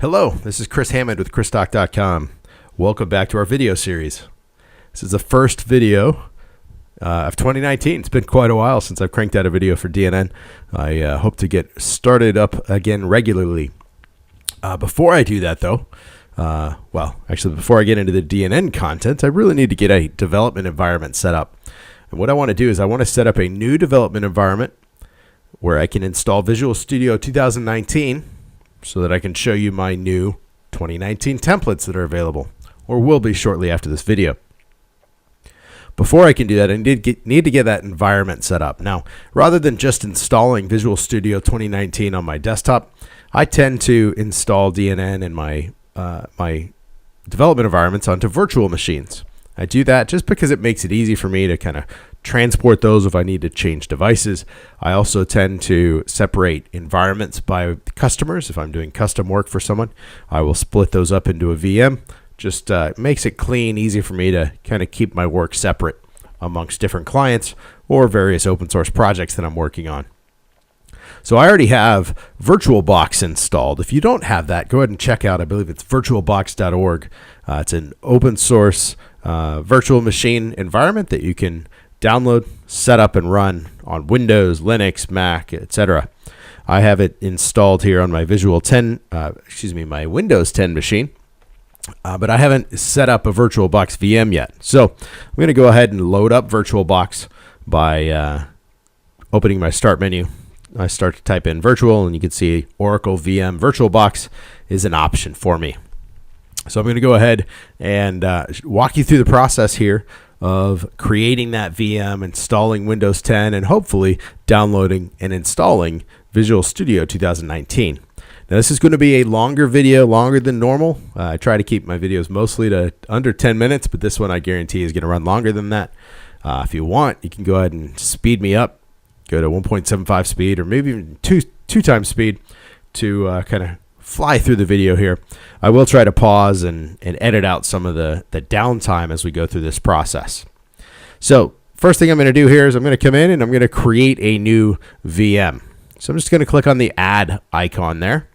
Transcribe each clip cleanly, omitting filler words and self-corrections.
Hello, this is Chris Hammond with chrisdoc.com. Welcome back to our video series. This is the first video of 2019. It's been quite a while since I've cranked out a video for DNN. I hope to get started up again regularly. Before I do that though, before I get into the DNN content, I really need to get a development environment set up. And what I want to do is I want to set up a new development environment where I can install Visual Studio 2019 so that I can show you my new 2019 templates that are available, or will be shortly after this video. Before I can do that, I need to get that environment set up. Now, rather than just installing Visual Studio 2019 on my desktop, I tend to install DNN and my development environments onto virtual machines. I do that just because it makes it easy for me to kind of transport those if I need to change devices. I also tend to separate environments by customers. If I'm doing custom work for someone, I will split those up into a VM. Just makes it clean, easy for me to kind of keep my work separate amongst different clients or various open source projects that I'm working on. So I already have VirtualBox installed. If you don't have that, go ahead and check out, I believe it's virtualbox.org. It's an open source virtual machine environment that you can download, set up, and run on Windows, Linux, Mac, etc. I have it installed here on my my Windows 10 machine, but I haven't set up a VirtualBox VM yet. So I'm going to go ahead and load up VirtualBox by opening my Start menu. I start to type in virtual, and you can see Oracle VM VirtualBox is an option for me. So I'm going to go ahead and walk you through the process here of creating that VM, installing Windows 10, and hopefully downloading and installing Visual Studio 2019. Now this is going to be a longer video, longer than normal. I try to keep my videos mostly to under 10 minutes, but this one I guarantee is going to run longer than that. If you want, you can go ahead and speed me up. Go to 1.75 speed or maybe even two times speed to kind of fly through the video here. I will try to pause and edit out some of the downtime as we go through this process. So first thing I'm going to do here is I'm going to come in and I'm going to create a new VM. So I'm just going to click on the add icon there.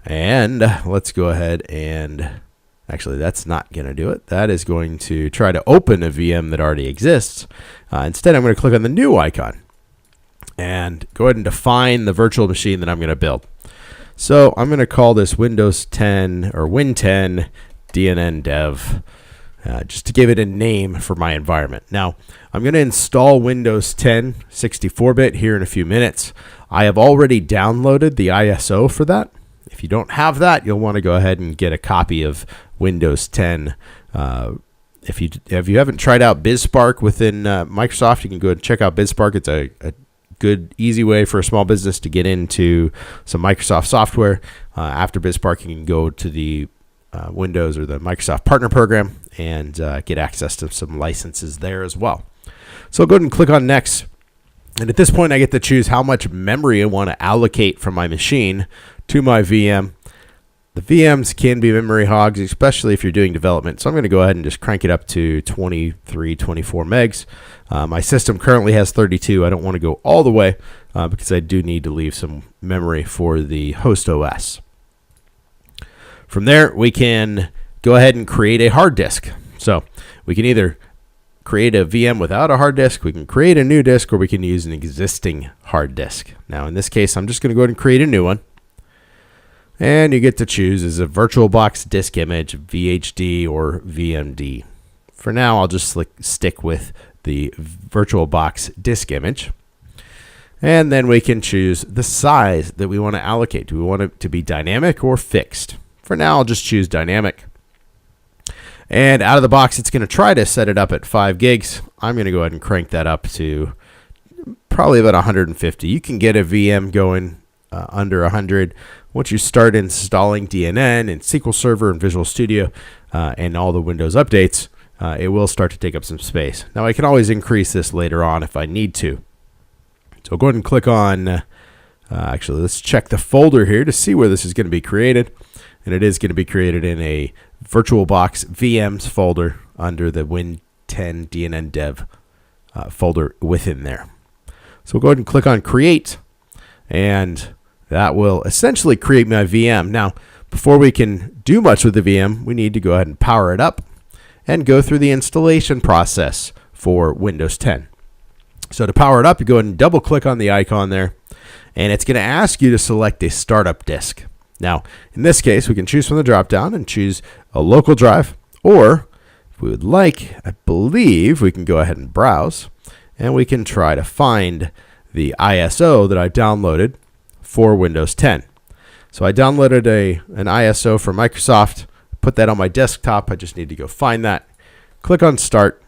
And let's go ahead and actually, that's not going to do it. That is going to try to open a VM that already exists. Instead, I'm going to click on the new icon and go ahead and define the virtual machine that I'm going to build. So I'm going to call this Windows 10 or Win10 DNN Dev, just to give it a name for my environment. Now, I'm going to install Windows 10 64-bit here in a few minutes. I have already downloaded the ISO for that. If you don't have that, you'll want to go ahead and get a copy of Windows 10. If you haven't tried out BizSpark within Microsoft, you can go ahead and check out BizSpark. It's a good, easy way for a small business to get into some Microsoft software. After BizSpark, you can go to the Windows or the Microsoft Partner Program and get access to some licenses there as well. So I'll go ahead and click on Next. And at this point, I get to choose how much memory I want to allocate from my machine to my VM. The VMs can be memory hogs, especially if you're doing development. So I'm going to go ahead and just crank it up to 23, 24 megs. My system currently has 32. I don't want to go all the way because I do need to leave some memory for the host OS. From there, we can go ahead and create a hard disk. So we can either create a VM without a hard disk, we can create a new disk, or we can use an existing hard disk. Now in this case, I'm just going to go ahead and create a new one. And you get to choose as a VirtualBox disk image, VHD, or VMD. For now, I'll just stick with the VirtualBox disk image. And then we can choose the size that we want to allocate. Do we want it to be dynamic or fixed? For now, I'll just choose dynamic. And out of the box, it's going to try to set it up at 5 gigs. I'm going to go ahead and crank that up to probably about 150. You can get a VM going under 100. Once you start installing DNN and SQL Server and Visual Studio and all the Windows updates, it will start to take up some space. Now, I can always increase this later on if I need to. So go ahead and click on, actually, let's check the folder here to see where this is going to be created. And it is going to be created in a VirtualBox VMs folder under the Win10 DNN Dev folder within there. So we'll go ahead and click on Create. And that will essentially create my VM. Now, before we can do much with the VM, we need to go ahead and power it up and go through the installation process for Windows 10. So to power it up, you go ahead and double click on the icon there, and it's going to ask you to select a startup disk. Now, in this case, we can choose from the drop-down and choose a local drive, or if we would like, I believe we can go ahead and browse, and we can try to find the ISO that I downloaded for Windows 10. So I downloaded an ISO from Microsoft, put that on my desktop. I just need to go find that, click on Start,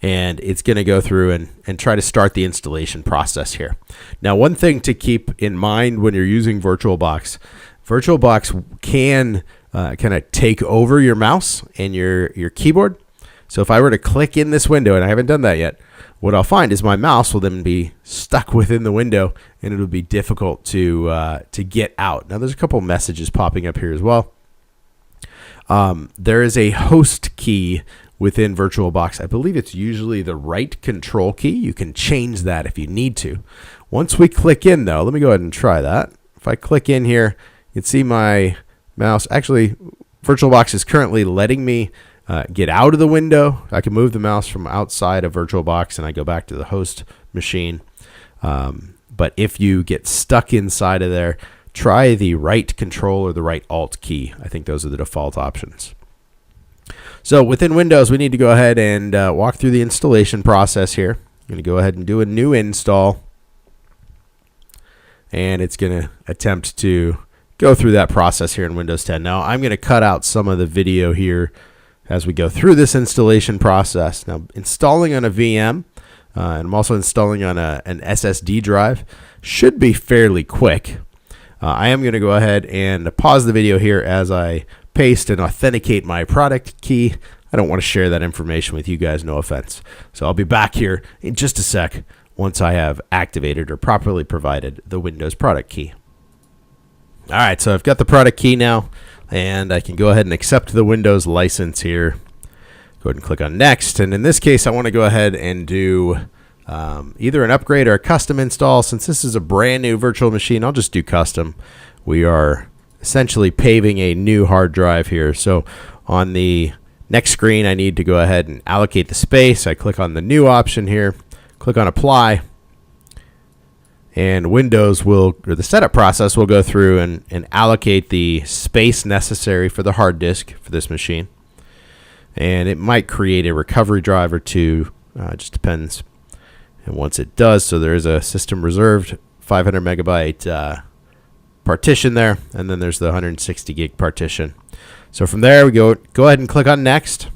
and it's going to go through and try to start the installation process here. Now, one thing to keep in mind when you're using VirtualBox, VirtualBox can kind of take over your mouse and your keyboard. So if I were to click in this window, and I haven't done that yet, what I'll find is my mouse will then be stuck within the window, and it'll be difficult to get out. Now, there's a couple messages popping up here as well. There is a host key within VirtualBox. I believe it's usually the right control key. You can change that if you need to. Once we click in, though, let me go ahead and try that. If I click in here, you can see my mouse. Actually, VirtualBox is currently letting me get out of the window. I can move the mouse from outside of VirtualBox, and I go back to the host machine. But if you get stuck inside of there, try the right control or the right alt key. I think those are the default options. So within Windows, we need to go ahead and walk through the installation process here. I'm going to go ahead and do a new install, and it's going to attempt to go through that process here in Windows 10. Now, I'm going to cut out some of the video here as we go through this installation process. Now, installing on a VM, and I'm also installing on an SSD drive, should be fairly quick. I am going to go ahead and pause the video here as I paste and authenticate my product key. I don't want to share that information with you guys, no offense. So I'll be back here in just a sec once I have activated or properly provided the Windows product key. All right, so I've got the product key now, and I can go ahead and accept the Windows license here. Go ahead and click on Next, and in this case, I want to go ahead and do either an upgrade or a custom install. Since this is a brand new virtual machine, I'll just do custom. We are essentially paving a new hard drive here. So on the next screen, I need to go ahead and allocate the space. I click on the new option here, click on Apply, and Windows will, or the setup process will go through and allocate the space necessary for the hard disk for this machine. And it might create a recovery drive or two, just depends. And once it does, so there is a system reserved 500 megabyte partition there, and then there's the 160 gig partition. So from there, we go ahead and click on Next,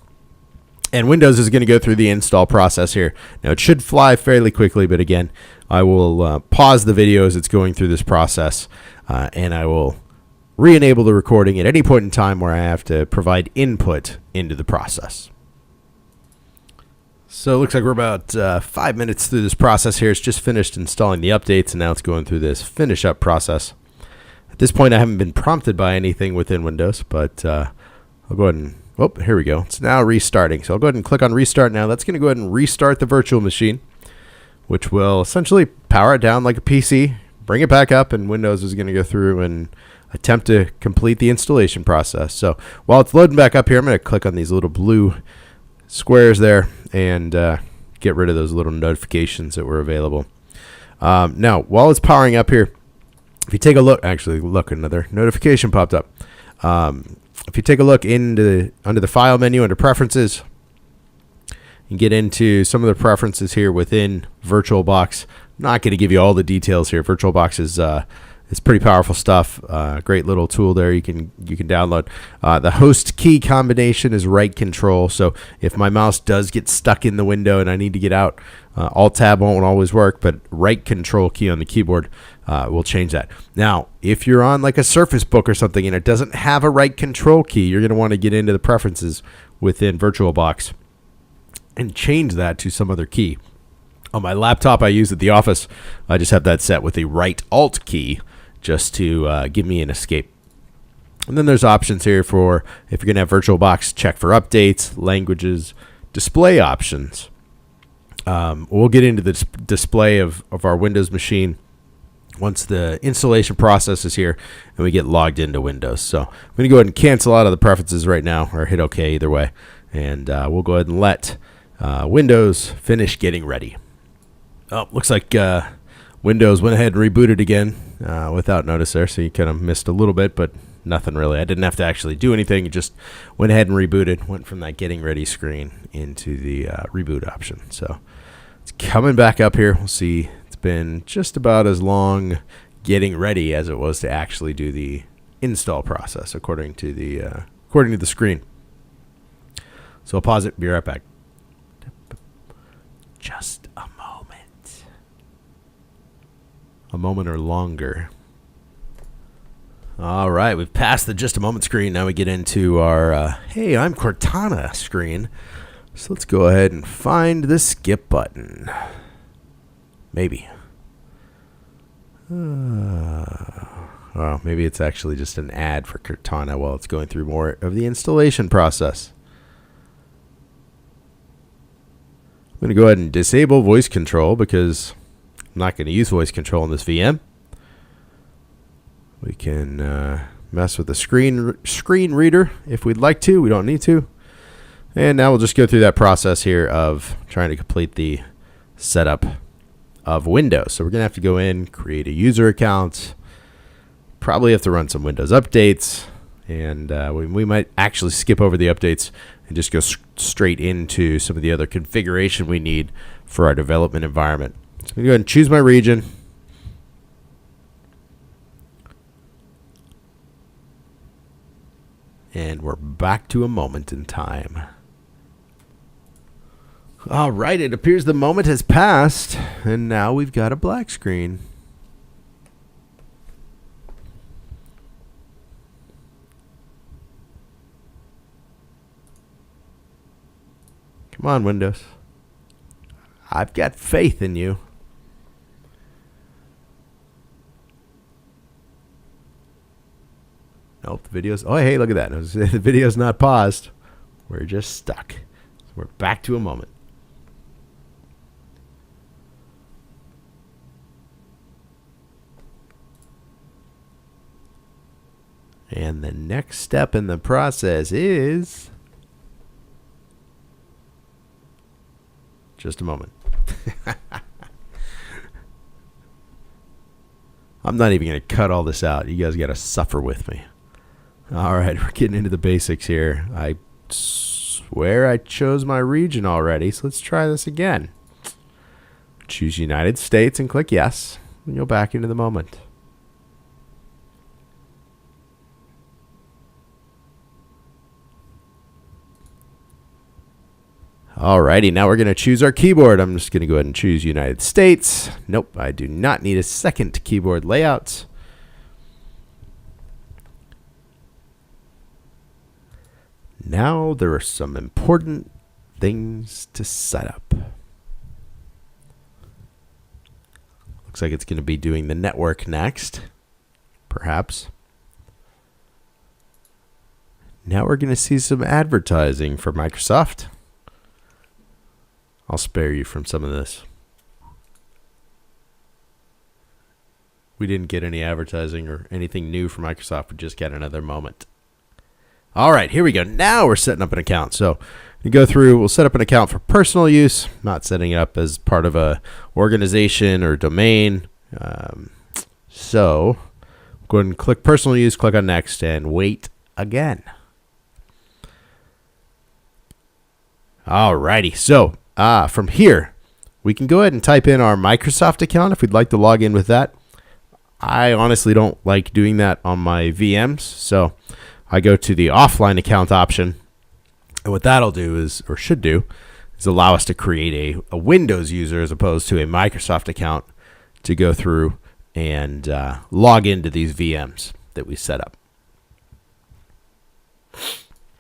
and Windows is going to go through the install process here. Now, it should fly fairly quickly, but again, I will pause the video as it's going through this process, and I will re-enable the recording at any point in time where I have to provide input into the process. So it looks like we're about 5 minutes through this process here. It's just finished installing the updates, and now it's going through this finish up process. At this point, I haven't been prompted by anything within Windows, but I'll go ahead and, oh, here we go. It's now restarting. So I'll go ahead and click on Restart now. That's going to go ahead and restart the virtual machine, which will essentially power it down like a PC, bring it back up, and Windows is going to go through and attempt to complete the installation process. So while it's loading back up here, I'm going to click on these little blue squares there and get rid of those little notifications that were available. Now, while it's powering up here, if you take a look, actually, look, another notification popped up. If you take a look under the File menu, under Preferences, and get into some of the preferences here within VirtualBox. I'm not going to give you all the details here. VirtualBox is it's pretty powerful stuff. Great little tool there you can download. The host key combination is right control. So if my mouse does get stuck in the window and I need to get out, Alt Tab won't always work, but right control key on the keyboard will change that. Now, if you're on like a Surface Book or something and it doesn't have a right control key, you're going to want to get into the preferences within VirtualBox and change that to some other key. On my laptop I use at the office, I just have that set with the right Alt key just to give me an escape. And then there's options here for if you're going to have VirtualBox, check for updates, languages, display options. We'll get into the display of our Windows machine once the installation process is here and we get logged into Windows. So I'm going to go ahead and cancel out of the preferences right now, or hit OK either way. And we'll go ahead and let Windows finish getting ready. Oh, looks like Windows went ahead and rebooted again without notice there. So you kind of missed a little bit, but nothing really. I didn't have to actually do anything. It just went ahead and rebooted, went from that getting ready screen into the reboot option. So it's coming back up here. We'll see. It's been just about as long getting ready as it was to actually do the install process, according to the screen. So I'll pause it. Be right back. Just a moment. A moment or longer. All right, we've passed the just a moment screen. Now we get into our hey, I'm Cortana screen. So let's go ahead and find the skip button. Maybe. Well, maybe it's actually just an ad for Cortana while it's going through more of the installation process. I'm going to go ahead and disable voice control because I'm not going to use voice control in this VM. We can mess with the screen reader if we'd like to. We don't need to. And now we'll just go through that process here of trying to complete the setup of Windows. So we're going to have to go in, create a user account, probably have to run some Windows updates, and we might actually skip over the updates and just go straight into some of the other configuration we need for our development environment. So I'm going to go ahead and choose my region. And we're back to a moment in time. All right, it appears the moment has passed, and now we've got a black screen. Come on, Windows. I've got faith in you. Nope, the video's... Oh, hey, look at that. The video's not paused. We're just stuck. So we're back to a moment. And the next step in the process is... Just a moment. I'm not even going to cut all this out. You guys got to suffer with me. All right, we're getting into the basics here. I swear I chose my region already, so let's try this again. Choose United States and click yes, and you'll back into the moment. Alrighty, now we're going to choose our keyboard. I'm just going to go ahead and choose United States. Nope, I do not need a second keyboard layout. Now there are some important things to set up. Looks like it's going to be doing the network next, perhaps. Now we're going to see some advertising for Microsoft. I'll spare you from some of this. We didn't get any advertising or anything new from Microsoft. We just got another moment. All right, here we go. Now we're setting up an account. So we go through, we'll set up an account for personal use, not setting it up as part of a organization or domain. So go ahead and click personal use, click on next, and wait again. All righty, so from here, we can go ahead and type in our Microsoft account if we'd like to log in with that. I honestly don't like doing that on my VMs, so I go to the offline account option, and what that'll do is, or should do, is allow us to create a Windows user as opposed to a Microsoft account to go through and log into these VMs that we set up.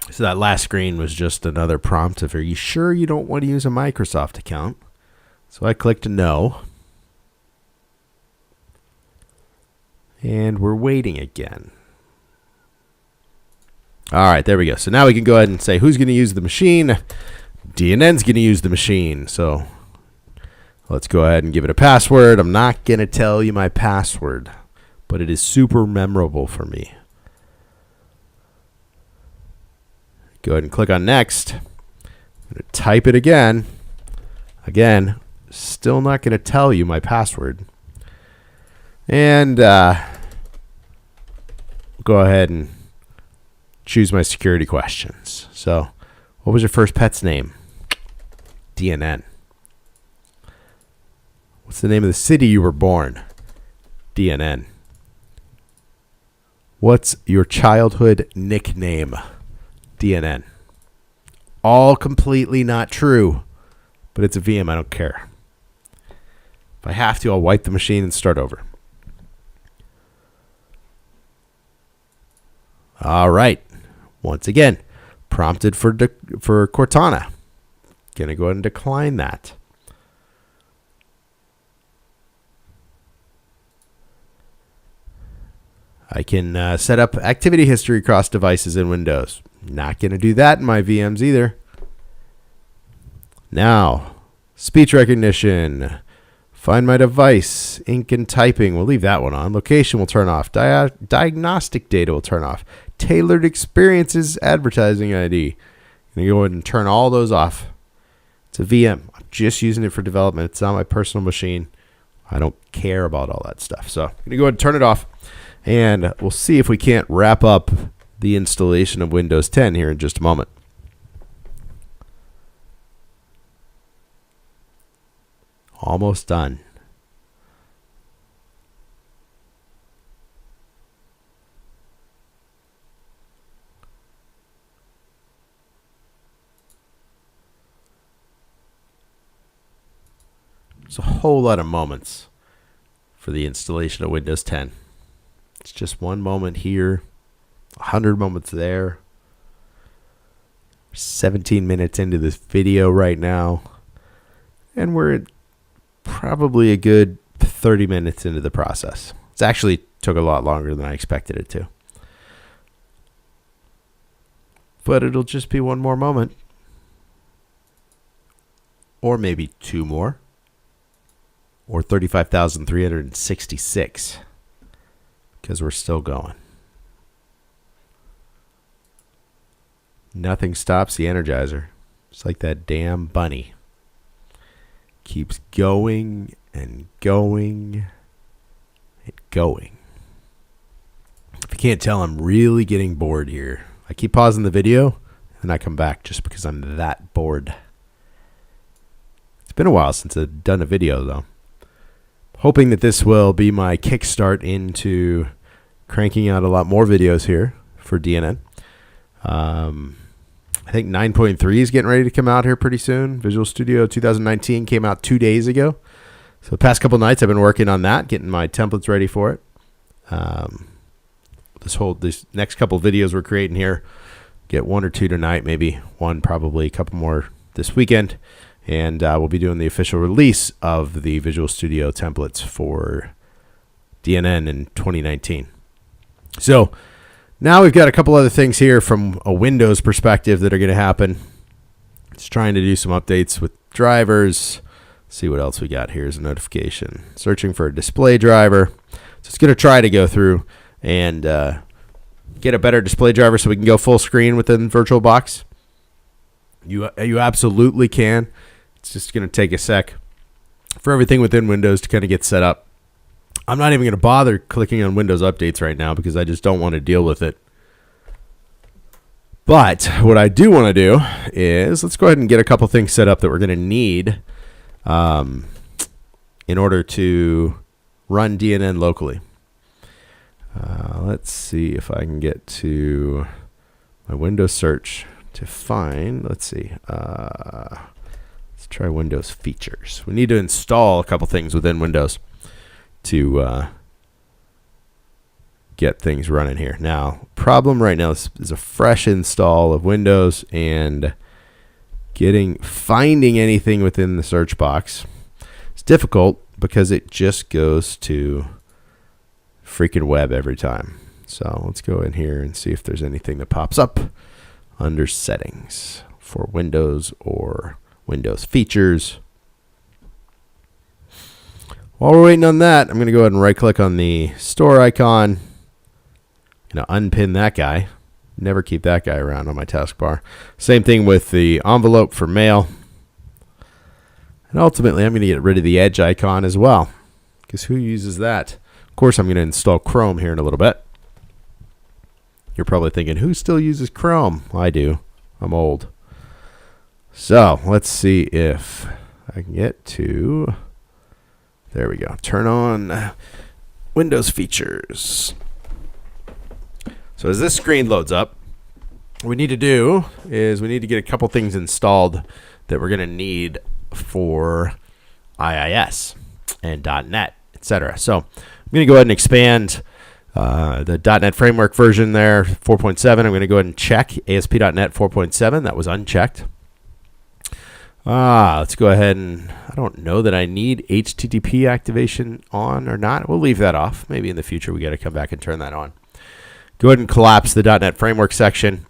So that last screen was just another prompt of, are you sure you don't want to use a Microsoft account? So I clicked no. And we're waiting again. All right, there we go. So now we can go ahead and say who's going to use the machine. DNN's going to use the machine. So Let's go ahead and give it a password. I'm not going to tell you my password, but it is super memorable for me. Go ahead and click on next. I'm going to type it again. Again, still not going to tell you my password. And go ahead and choose my security questions. So, what was your first pet's name? DNN. What's the name of the city you were born? DNN. What's your childhood nickname? DNN. All completely not true, but it's a VM. I don't care. If I have to, I'll wipe the machine and start over. All right. Once again, prompted for Cortana. Going to go ahead and decline that. I can set up activity history across devices in Windows. Not going to do that in my VMs either. Now, speech recognition. Find my device. Ink and typing. We'll leave that one on. Location will turn off. Diagnostic data will turn off. Tailored experiences. Advertising ID. I'm going to go ahead and turn all those off. It's a VM. I'm just using it for development. It's not my personal machine. I don't care about all that stuff. So I'm going to go ahead and turn it off. And we'll see if we can't wrap up the installation of Windows 10 here in just a moment. Almost done. It's a whole lot of moments for the installation of Windows 10. It's just one moment here, 100 moments there. 17 minutes into this video right now, and we're at probably a good 30 minutes into the process. It's actually took a lot longer than I expected it to. But it'll just be one more moment. Or maybe two more. Or 35,366. Because we're still going. Nothing stops the Energizer. It's like that damn bunny. Keeps going and going and going. If you can't tell, I'm really getting bored here. I keep pausing the video and I come back just because I'm that bored. It's been a while since I've done a video though. Hoping that this will be my kickstart into cranking out a lot more videos here for DNN. I think 9.3 is getting ready to come out here pretty soon. Visual Studio 2019 came out 2 days ago. So the past couple nights I've been working on that, getting my templates ready for it. This next couple videos we're creating here, get one or two tonight, maybe one, probably a couple more this weekend. And we'll be doing the official release of the Visual Studio templates for DNN in 2019. So now we've got a couple other things here from a Windows perspective that are going to happen. Just trying to do some updates with drivers. See what else we got. Here's a notification. Searching for a display driver. So it's going to try to go through and get a better display driver so we can go full screen within VirtualBox. You absolutely can. It's just going to take a sec for everything within Windows to kind of get set up. I'm not even going to bother clicking on Windows updates right now because I just don't want to deal with it. But what I do want to do is let's go ahead and get a couple things set up that we're going to need in order to run DNN locally. Let's see if I can get to my Windows search to find, let's see, let's try Windows features. We need to install a couple things within Windows to get things running here. Now, problem right now is a fresh install of Windows and finding anything within the search box. It's difficult because it just goes to freaking web every time. So let's go in here and see if there's anything that pops up under settings for Windows or Windows features. While we're waiting on that, I'm going to go ahead and right-click on the store icon. I'm going to unpin that guy. Never keep that guy around on my taskbar. Same thing with the envelope for mail. And ultimately, I'm going to get rid of the edge icon as well, because who uses that? Of course, I'm going to install Chrome here in a little bit. You're probably thinking, who still uses Chrome? I do. I'm old. So let's see if I can get to... There we go. Turn on Windows features. So as this screen loads up, what we need to do is we need to get a couple things installed that we're going to need for IIS and .NET, etc. So I'm going to go ahead and expand the .NET Framework version there, 4.7. I'm going to go ahead and check ASP.NET 4.7. That was unchecked. Let's go ahead and, I don't know that I need HTTP activation on or not. We'll leave that off. Maybe in the future we got to come back and turn that on. Go ahead and collapse the .NET Framework section.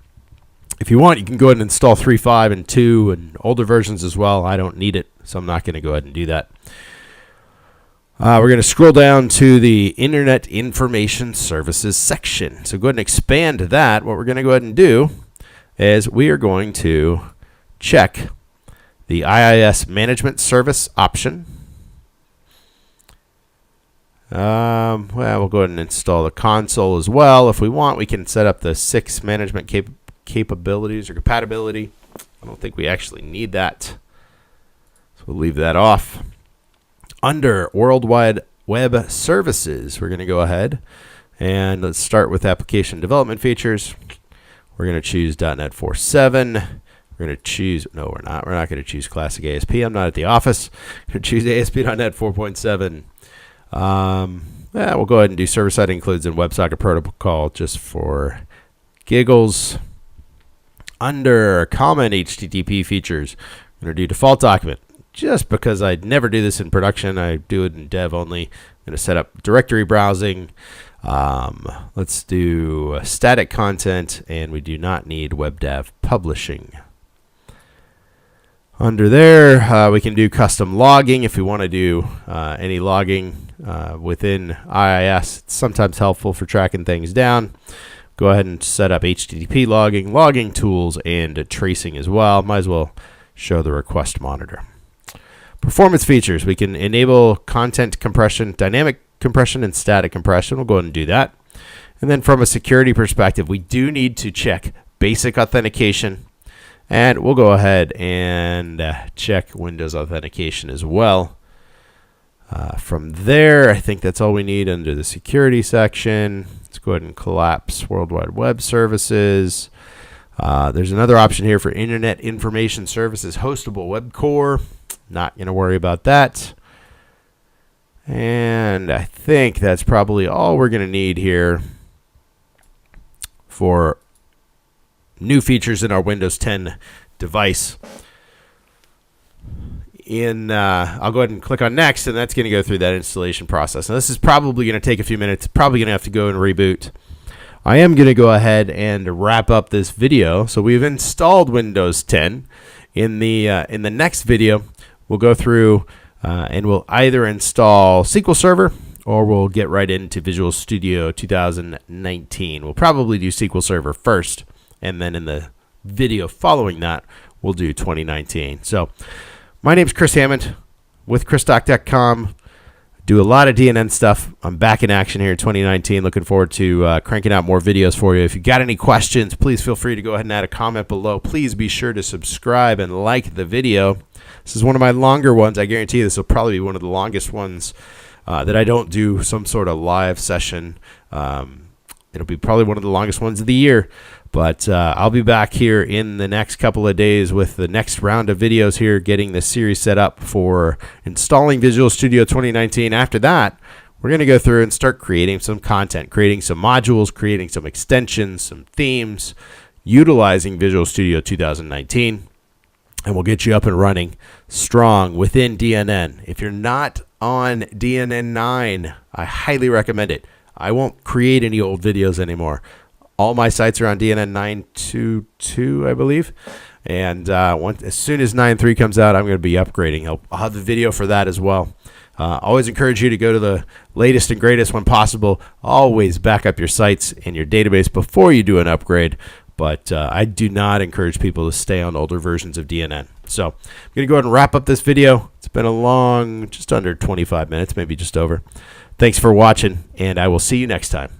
If you want, you can go ahead and install 3.5 and 2 and older versions as well. I don't need it, so I'm not going to go ahead and do that. We're going to scroll down to the Internet Information Services section. So go ahead and expand that. What we're going to go ahead and do is we are going to check the IIS Management Service option. Well, we'll go ahead and install the console as well. If we want, we can set up the 6 management capabilities or compatibility. I don't think we actually need that, so we'll leave that off. Under Worldwide Web Services, we're going to go ahead and let's start with application development features. We're going to choose .NET 4.7. We're going to choose, no, we're not. We're not going to choose Classic ASP. I'm not at the office. We're going to choose ASP.NET 4.7. We'll go ahead and do server-side includes and WebSocket protocol just for giggles. Under common HTTP features, I'm going to do default document. Just because I never do this in production, I do it in dev only. I'm going to set up directory browsing. Let's do static content, and we do not need WebDAV publishing. Under there, we can do custom logging if we want to do any logging within IIS. It's sometimes helpful for tracking things down. Go ahead and set up HTTP logging, logging tools, and tracing as well. Might as well show the request monitor. Performance features. We can enable content compression, dynamic compression, and static compression. We'll go ahead and do that. And then from a security perspective, we do need to check basic authentication. And we'll go ahead and check Windows authentication as well. From there, I think that's all we need under the security section. Let's go ahead and collapse Worldwide Web Services. There's another option here for Internet Information Services, hostable web core. Not going to worry about that. And I think that's probably all we're going to need here for new features in our Windows 10 device. I'll go ahead and click on next, and that's going to go through that installation process. Now, this is probably going to take a few minutes. Probably going to have to go and reboot. I am going to go ahead and wrap up this video. So we've installed Windows 10. In the next video, we'll go through and we'll either install SQL Server or we'll get right into Visual Studio 2019. We'll probably do SQL Server first, and then in the video following that, we'll do 2019. So my name's Chris Hammond with ChrisDoc.com. Do a lot of DNN stuff. I'm back in action here in 2019. Looking forward to cranking out more videos for you. If you got any questions, please feel free to go ahead and add a comment below. Please be sure to subscribe and like the video. This is one of my longer ones. I guarantee this will probably be one of the longest ones that I don't do some sort of live session. It'll be probably one of the longest ones of the year. But I'll be back here in the next couple of days with the next round of videos here, getting this series set up for installing Visual Studio 2019. After that, we're going to go through and start creating some content, creating some modules, creating some extensions, some themes, utilizing Visual Studio 2019. And we'll get you up and running strong within DNN. If you're not on DNN 9, I highly recommend it. I won't create any old videos anymore. All my sites are on DNN 9.2.2, I believe. And as soon as 9.3 comes out, I'm going to be upgrading. I'll have the video for that as well. Always encourage you to go to the latest and greatest when possible. Always back up your sites and your database before you do an upgrade. But I do not encourage people to stay on older versions of DNN. So I'm going to go ahead and wrap up this video. It's been a long, just under 25 minutes, maybe just over. Thanks for watching, and I will see you next time.